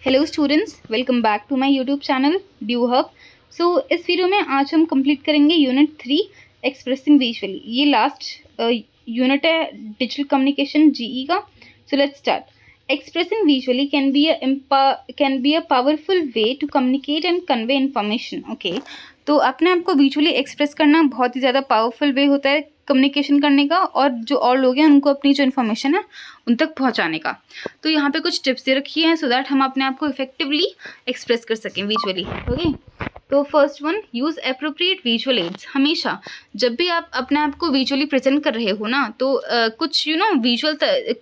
Hello students, welcome back to my YouTube channel Dew Hub. So इस video में आज हम कंप्लीट करेंगे यूनिट 3 एक्सप्रेसिंग विजुअली। ये लास्ट यूनिट है डिजिटल कम्युनिकेशन जीई का। So let's start. Expressing visually can be a powerful way to communicate and convey information. Okay, तो अपने आप को विजुअली एक्सप्रेस करना बहुत ही ज़्यादा पावरफुल वे होता है कम्युनिकेशन करने का, और जो और लोग हैं उनको अपनी जो इन्फॉर्मेशन है उन तक पहुंचाने का। तो यहाँ पे कुछ टिप्स दे रखी हैं सो दैट हम अपने आप को इफेक्टिवली एक्सप्रेस कर सकें विजुअली। ओके, तो first one, use appropriate visual aids. हमेशा जब भी आप अपने आप को विजुअली प्रेजेंट कर रहे हो ना, तो कुछ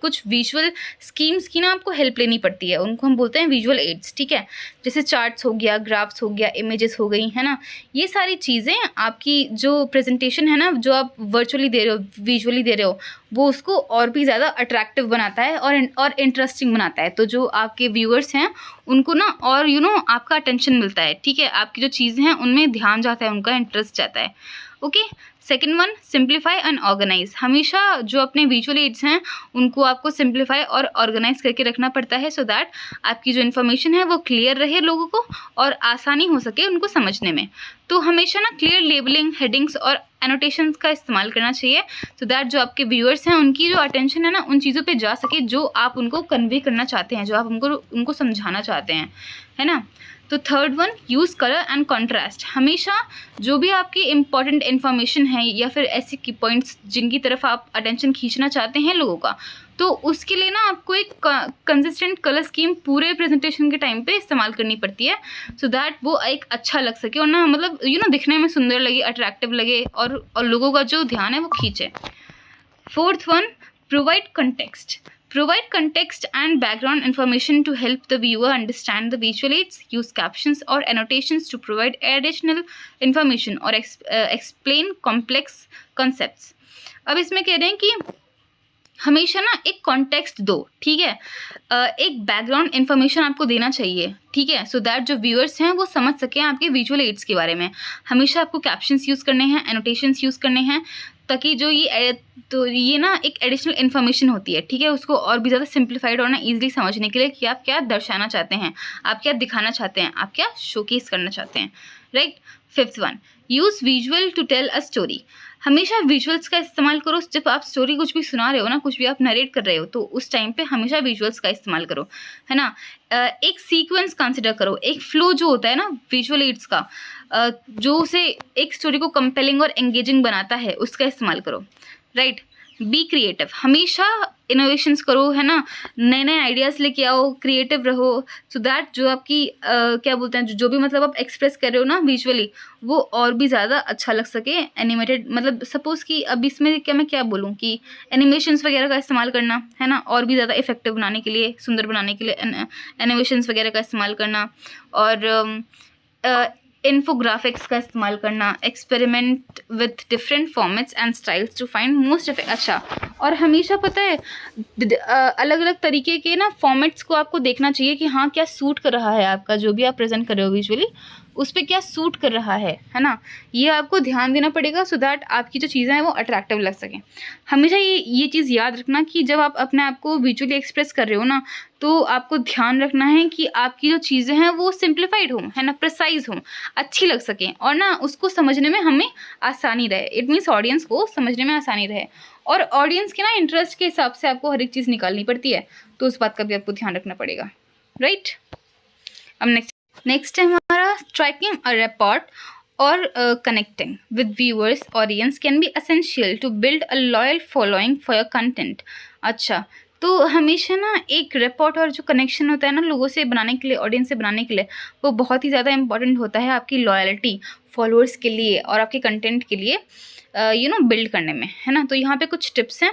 कुछ विजुअल स्कीम्स की ना आपको हेल्प लेनी पड़ती है, उनको हम बोलते हैं विजुअल एड्स। ठीक है, जैसे चार्ट्स हो गया, ग्राफ्स हो गया, इमेजेस हो गई, है ना। ये सारी चीज़ें आपकी जो प्रेजेंटेशन है ना, जो आप वर्चुअली दे रहे हो, विजुअली दे रहे हो, वो उसको और भी ज़्यादा अट्रैक्टिव बनाता है और इंटरेस्टिंग बनाता है। तो जो आपके व्यूअर्स हैं उनको ना और आपका अटेंशन मिलता है। ठीक है, आपकी जो चीज़ें हैं उनमें ध्यान जाता है, उनका इंटरेस्ट जाता है। Okay, second one, simplify and organise. हमेशा जो अपने विजुअल एड्स हैं उनको आपको सिंप्लीफाई और ऑर्गेनाइज करके रखना पड़ता है सो दैट आपकी जो इन्फॉर्मेशन है वो क्लियर रहे लोगों को और आसानी हो सके उनको समझने में। तो हमेशा ना क्लियर लेबलिंग, हेडिंग्स और एनोटेशंस का इस्तेमाल करना चाहिए सो दैट जो आपके व्यूअर्स हैं उनकी जो अटेंशन है ना उन चीज़ों पे जा सके जो आप उनको कन्वे करना चाहते हैं, जो आप उनको समझाना चाहते हैं, है ना। तो third one, use colour and contrast. हमेशा जो भी आपकी इंपॉर्टेंट इन्फॉर्मेशन है या फिर ऐसे की पॉइंट्स जिनकी तरफ आप अटेंशन खींचना चाहते हैं लोगों का, तो उसके लिए ना आपको एक कंसिस्टेंट कलर स्कीम पूरे प्रेजेंटेशन के टाइम पे इस्तेमाल करनी पड़ती है सो दैट वो एक अच्छा लग सके और ना मतलब दिखने में सुंदर लगे, अट्रैक्टिव लगे और लोगों का जो ध्यान है वो खींचे। Fourth one, provide context. Provide context and background information to help the viewer understand the visual aids. Use captions or annotations to provide additional information or explain complex concepts. अब इसमें कह रहे हैं कि हमेशा ना एक कॉन्टेक्स्ट दो। ठीक है, एक बैकग्राउंड इन्फॉर्मेशन आपको देना चाहिए। ठीक है, सो दैट जो व्यूअर्स हैं वो समझ सकें आपके विजुअल एड्स के बारे में। हमेशा आपको कैप्शंस यूज़ करने हैं, एनोटेशंस यूज़ करने हैं, ताकि जो ये ना एक एडिशनल इन्फॉर्मेशन होती है, ठीक है, उसको और भी ज़्यादा सिंप्लीफाइड और ना ईजिली समझने के लिए कि आप क्या दर्शाना चाहते हैं, आप क्या दिखाना चाहते हैं, आप क्या शोकेस करना चाहते हैं, right. Fifth one, use visual to tell a story. हमेशा विजुअल्स का इस्तेमाल करो जब आप स्टोरी कुछ भी सुना रहे हो ना, कुछ भी आप नरेट कर रहे हो, तो उस टाइम पे हमेशा विजुअल्स का इस्तेमाल करो, है ना। एक सीक्वेंस कंसिडर करो, एक फ्लो जो होता है ना विजुअल एड्स का, जो उसे एक स्टोरी को कंपेलिंग और एंगेजिंग बनाता है, उसका इस्तेमाल करो, राइट। Be creative. हमेशा इनोवेशंस करो, है ना, नए नए आइडियाज़ लेके आओ, क्रिएटिव रहो सो दैट जो आपकी क्या बोलते हैं, जो भी मतलब आप एक्सप्रेस कर रहे हो ना विजुअली, वो और भी ज़्यादा अच्छा लग सके। एनिमेटेड मतलब सपोज़ कि अब इसमें मैं क्या बोलूँ कि एनिमेशंस वगैरह का इस्तेमाल करना, है ना, और भी ज़्यादा इफेक्टिव बनाने के लिए, सुंदर बनाने के लिए एनिमेशंस वगैरह का इस्तेमाल करना, और इन्फोग्राफिक्स का इस्तेमाल करना, experiment with different formats and styles to find most अच्छा। और हमेशा पता है अलग अलग तरीके के ना फॉर्मेट्स को आपको देखना चाहिए कि हाँ क्या सूट कर रहा है, आपका जो भी आप प्रेजेंट कर रहे हो विजुअली उस पर क्या सूट कर रहा है ना। ये आपको ध्यान देना पड़ेगा सो दैट आपकी जो चीज़ें हैं वो अट्रैक्टिव लग सकें। हमेशा ये चीज़ याद रखना कि जब आप अपने आप को विजुअली एक्सप्रेस कर रहे हो ना, तो आपको ध्यान रखना है कि आपकी जो चीज़ें हैं वो सिंप्लीफाइड हों, है ना, प्रिसाइज हों, अच्छी लग सकें और ना उसको समझने में हमें आसानी रहे। इट मीन्स ऑडियंस को समझने में आसानी रहे, और ऑडियंस के ना इंटरेस्ट के हिसाब से आपको हर एक चीज़ निकालनी पड़ती है, तो उस बात का भी आपको ध्यान रखना पड़ेगा, राइट। अब नेक्स्ट है हमारा स्ट्राइकिंग अ रैपॉर्ट और connecting with viewers audience can be essential to build a loyal following for your content. अच्छा, तो हमेशा ना एक रिपोर्ट और जो कनेक्शन होता है ना लोगों से बनाने के लिए, ऑडियंस से बनाने के लिए, वो बहुत ही ज़्यादा इंपॉर्टेंट होता है आपकी लॉयल्टी फॉलोअर्स के लिए और आपके कंटेंट के लिए बिल्ड करने में, है ना। तो यहाँ पे कुछ टिप्स हैं।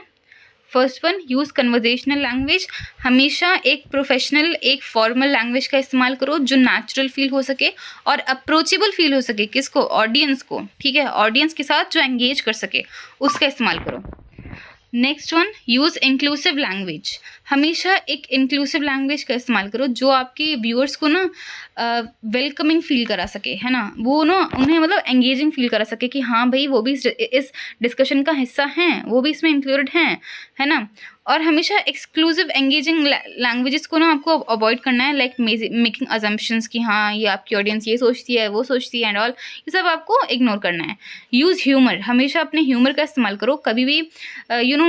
First one, use conversational language. हमेशा एक प्रोफेशनल, एक फॉर्मल लैंग्वेज का इस्तेमाल करो जो नेचुरल फील हो सके और अप्रोचेबल फील हो सके, किसको, ऑडियंस को। ठीक है, ऑडियंस के साथ जो एंगेज कर सके उसका इस्तेमाल करो। Next one, use inclusive language. हमेशा एक इंक्लूसिव लैंग्वेज का इस्तेमाल करो जो आपके व्यूअर्स को ना वेलकमिंग फील करा सके, है ना, वो ना उन्हें मतलब एंगेजिंग फील करा सके कि हाँ भाई वो भी इस डिस्कशन का हिस्सा हैं, वो भी इसमें इंक्लूडेड हैं, है ना। और हमेशा एक्सक्लूसिव एंगेजिंग लैंग्वेजेस को ना आपको अवॉइड करना है, लाइक मेकिंग अजम्पशंस कि हाँ ये आपकी ऑडियंस ये सोचती है वो सोचती है एंड ऑल, ये सब आपको इग्नोर करना है। यूज़ ह्यूमर, हमेशा अपने ह्यूमर का इस्तेमाल करो, कभी भी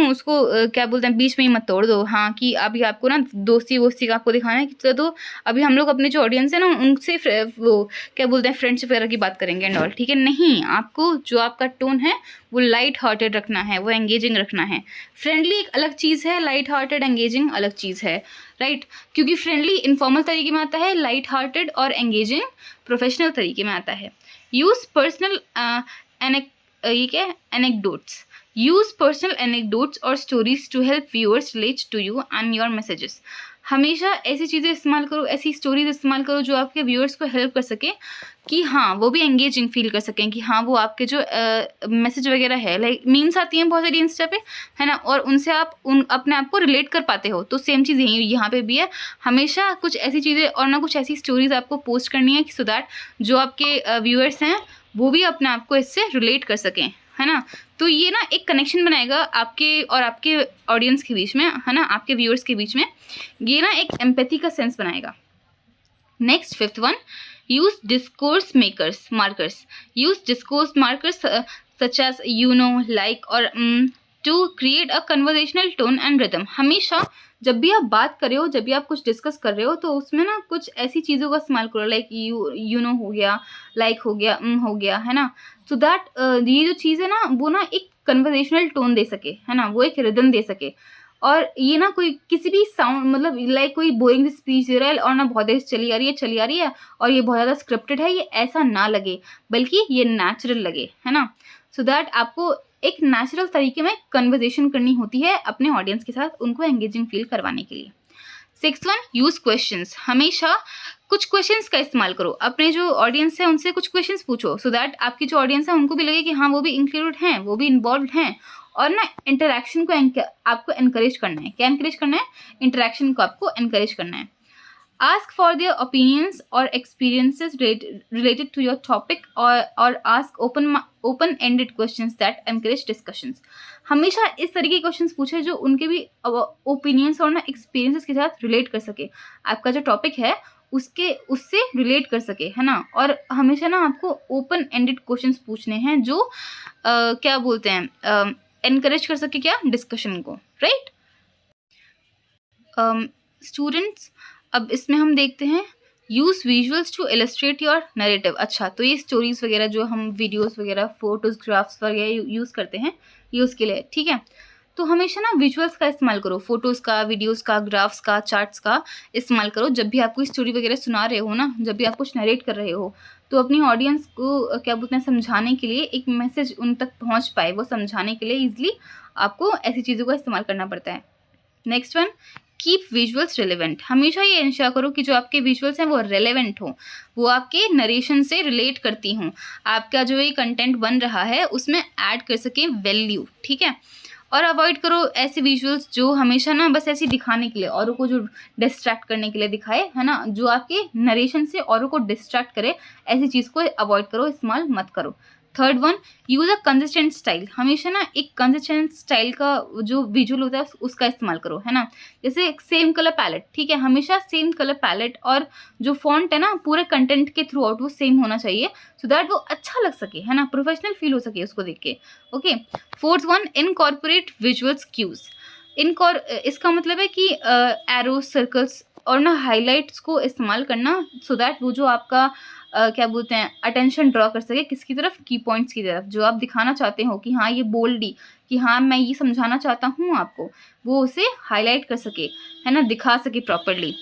उसको क्या बोलते हैं बीच में ही मत तोड़ दो, हाँ कि अभी आपको ना दोस्ती वोस्ती का आपको दिखाना है कि तो अभी हम लोग अपने जो ऑडियंस है ना उनसे वो क्या बोलते हैं फ्रेंडशिप वगैरह की बात करेंगे एंड ऑल, ठीक है, नहीं, आपको जो आपका टोन है वो लाइट हार्टेड रखना है, वो एंगेजिंग रखना है। फ्रेंडली एक अलग चीज़ है, लाइट हार्टेड एंगेजिंग अलग चीज़ है, राइट, क्योंकि फ्रेंडली इनफॉर्मल तरीके में आता है, लाइट हार्टेड और एंगेजिंग प्रोफेशनल तरीके में आता है। यूज़ पर्सनल ये क्या है एनेक्डोट्स, यूज़ पर्सनल एनेक्डोट्स और stories to help viewers relate to you and your messages. हमेशा ऐसी चीज़ें इस्तेमाल करो, ऐसी स्टोरीज इस्तेमाल करो जो आपके व्यूअर्स को हेल्प कर सके कि हाँ वो भी एंगेजिंग फील कर सकें कि हाँ वो आपके जो मैसेज वगैरह है, लाइक मीम्स आती हैं बहुत सारी इंस्टा पे, है ना, और उनसे आप अपने आप को रिलेट कर पाते हो, तो सेम चीज़ यहाँ पे भी है। हमेशा कुछ ऐसी चीज़ें और ना कुछ ऐसी स्टोरीज आपको पोस्ट करनी है कि सो दैट जो आपके व्यूअर्स हैं वो भी अपने आप को इससे रिलेट कर सकें, है ना। तो ये ना एक कनेक्शन बनाएगा आपके और आपके ऑडियंस के बीच में, है ना, आपके व्यूअर्स के बीच में, ये ना एक एम्पैथी का सेंस बनाएगा। Next 5th one, use discourse markers, use discourse markers such as like or to create a conversational tone and rhythm. हमेशा जब भी आप बात कर रहे हो, जब भी आप कुछ डिस्कस कर रहे हो, तो उसमें ना कुछ ऐसी चीज़ों का इस्तेमाल करो, लाइक हो गया, लाइक हो गया, हो गया, है ना, सो दैट ये जो चीज़ है ना वो ना एक कन्वर्सेशनल टोन दे सके, है ना, वो एक रिदम दे सके। और ये ना कोई किसी भी साउंड मतलब लाइक कोई बोरिंग स्पीच दे रहा है और ना बहुत देर चली आ रही है और ये बहुत ज़्यादा स्क्रिप्टेड है, ये ऐसा ना लगे, बल्कि ये नेचुरल लगे, है ना, सो दैट आपको एक नेचुरल तरीके में कन्वर्सेशन करनी होती है अपने ऑडियंस के साथ, उनको एंगेजिंग फील करवाने के लिए। 6th वन, यूज क्वेश्चंस, हमेशा कुछ क्वेश्चंस का इस्तेमाल करो, अपने जो ऑडियंस है उनसे कुछ क्वेश्चंस पूछो, सो दैट आपकी जो ऑडियंस है उनको भी लगे कि हाँ वो भी इंक्लूडेड हैं, वो भी इन्वॉल्व हैं, और ना इंटरेक्शन को आपको एनकरेज करना है। क्या एनकरेज करना है? इंटरेक्शन को आपको एनकरेज करना है। Ask for their opinions or experiences related to your topic or ask open-ended questions that encourage discussions. हमेशा इस तरह के क्वेश्चंस पूछे जो उनके भी ओपिनियंस और ना एक्सपीरियंसेस के साथ रिलेट कर सके, आपका जो टॉपिक है उससे रिलेट कर सके, है ना। और हमेशा ना आपको ओपन एंडेड क्वेश्चंस पूछने हैं जो क्या बोलते हैं एनकरेज कर सके क्या डिस्कशन को, राइट। स्टूडेंट्स, अब इसमें हम देखते हैं use visuals to illustrate your narrative. अच्छा, तो ये स्टोरीज वगैरह जो हम वीडियोस वगैरह फोटोग्राफ्स वगैरह यूज़ करते हैं ये उसके लिए, ठीक है। तो हमेशा ना विजुअल्स का इस्तेमाल करो, फोटोज़ का, वीडियोस का, ग्राफ्स का, चार्ट्स का इस्तेमाल करो जब भी आप कोई स्टोरी वगैरह सुना रहे हो ना, जब भी आप कुछ नरेट कर रहे हो, तो अपनी ऑडियंस को क्या बोलते हैं समझाने के लिए, एक मैसेज उन तक पहुँच पाए वो समझाने के लिए ईजिली आपको ऐसी चीज़ों का इस्तेमाल करना पड़ता है। Next one, keep visuals relevant. हमेशा ये इंश्योर करो कि जो आपके विजुअल्स हैं वो रिलेवेंट हो, वो आपके नरेशन से रिलेट करती हों, आपका जो ये कंटेंट बन रहा है उसमें ऐड कर सके वैल्यू, ठीक है। और अवॉइड करो ऐसे विजुअल्स जो हमेशा ना बस ऐसे दिखाने के लिए, औरों को जो डिस्ट्रैक्ट करने के लिए दिखाए, है ना, जो आपके नरेशन से औरों को डिस्ट्रैक्ट करे, ऐसी चीज़ को अवॉइड करो, इस्तेमाल मत करो। 3rd one, use a consistent style. हमेशा ना एक कंसिस्टेंट स्टाइल का जो विजुअल होता है उसका इस्तेमाल करो, है ना। जैसे सेम कलर पैलेट, ठीक है, हमेशा सेम कलर पैलेट और जो फॉन्ट है ना पूरे कंटेंट के थ्रू आउट वो सेम होना चाहिए, सो दैट वो अच्छा लग सके, है ना, प्रोफेशनल फील हो सके उसको देख के। Okay. 4th one, incorporate visuals cues. इसका मतलब है कि एरो, सर्कल्स और ना हाईलाइट्स को इस्तेमाल करना, सो दैट वो जो आपका क्या बोलते हैं अटेंशन ड्रॉ कर सके किसकी तरफ, की पॉइंट्स की तरफ, जो आप दिखाना चाहते हो कि हाँ ये बोल्डली, कि हाँ मैं ये समझाना चाहता हूँ आपको, वो उसे हाईलाइट कर सके, है ना, दिखा सके प्रॉपरली,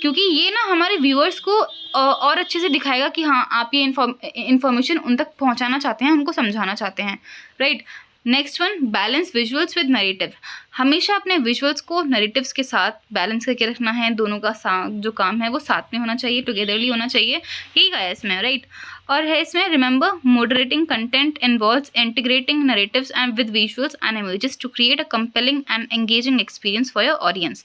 क्योंकि ये ना हमारे व्यूअर्स को और अच्छे से दिखाएगा कि हाँ आप ये इन्फॉर्मेशन उन तक पहुँचाना चाहते हैं, उनको समझाना चाहते हैं, right. Next one, balance visuals with narrative. हमेशा अपने विजुअल्स को नरेटिव्स के साथ बैलेंस करके रखना है, दोनों का जो काम है वो साथ में होना चाहिए, टुगेदरली होना चाहिए, यही है इसमें, राइट। और है इसमें remember moderating content involves integrating narratives and with visuals and images to create a compelling and engaging experience for your audience.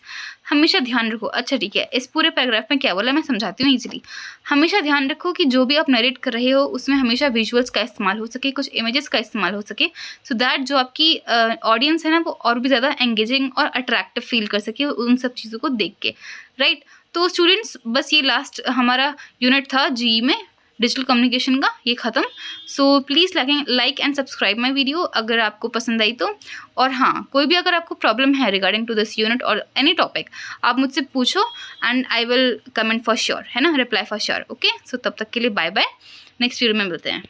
हमेशा ध्यान रखो, अच्छा ठीक है, इस पूरे पैराग्राफ में क्या बोला मैं समझाती हूँ इजीली। हमेशा ध्यान रखो कि जो भी आप नरेट कर रहे हो उसमें हमेशा विजुअल्स का इस्तेमाल हो सके, कुछ इमेजेस का इस्तेमाल हो सके, सो दैट जो आपकी ऑडियंस है ना वो और भी ज़्यादा एंगेजिंग और अट्रैक्टिव फील कर सके उन सब चीज़ों को देख के, राइट। तो स्टूडेंट्स बस ये लास्ट हमारा यूनिट था जी में डिजिटल कम्युनिकेशन का, ये ख़त्म। So please like and subscribe my video अगर आपको पसंद आई तो। और हाँ, कोई भी अगर आपको प्रॉब्लम है रिगार्डिंग टू दिस यूनिट और एनी टॉपिक, आप मुझसे पूछो and I will comment for sure, है ना, रिप्लाई फॉर श्योर। ओके, सो तब तक के लिए बाय बाय, नेक्स्ट वीडियो में मिलते हैं।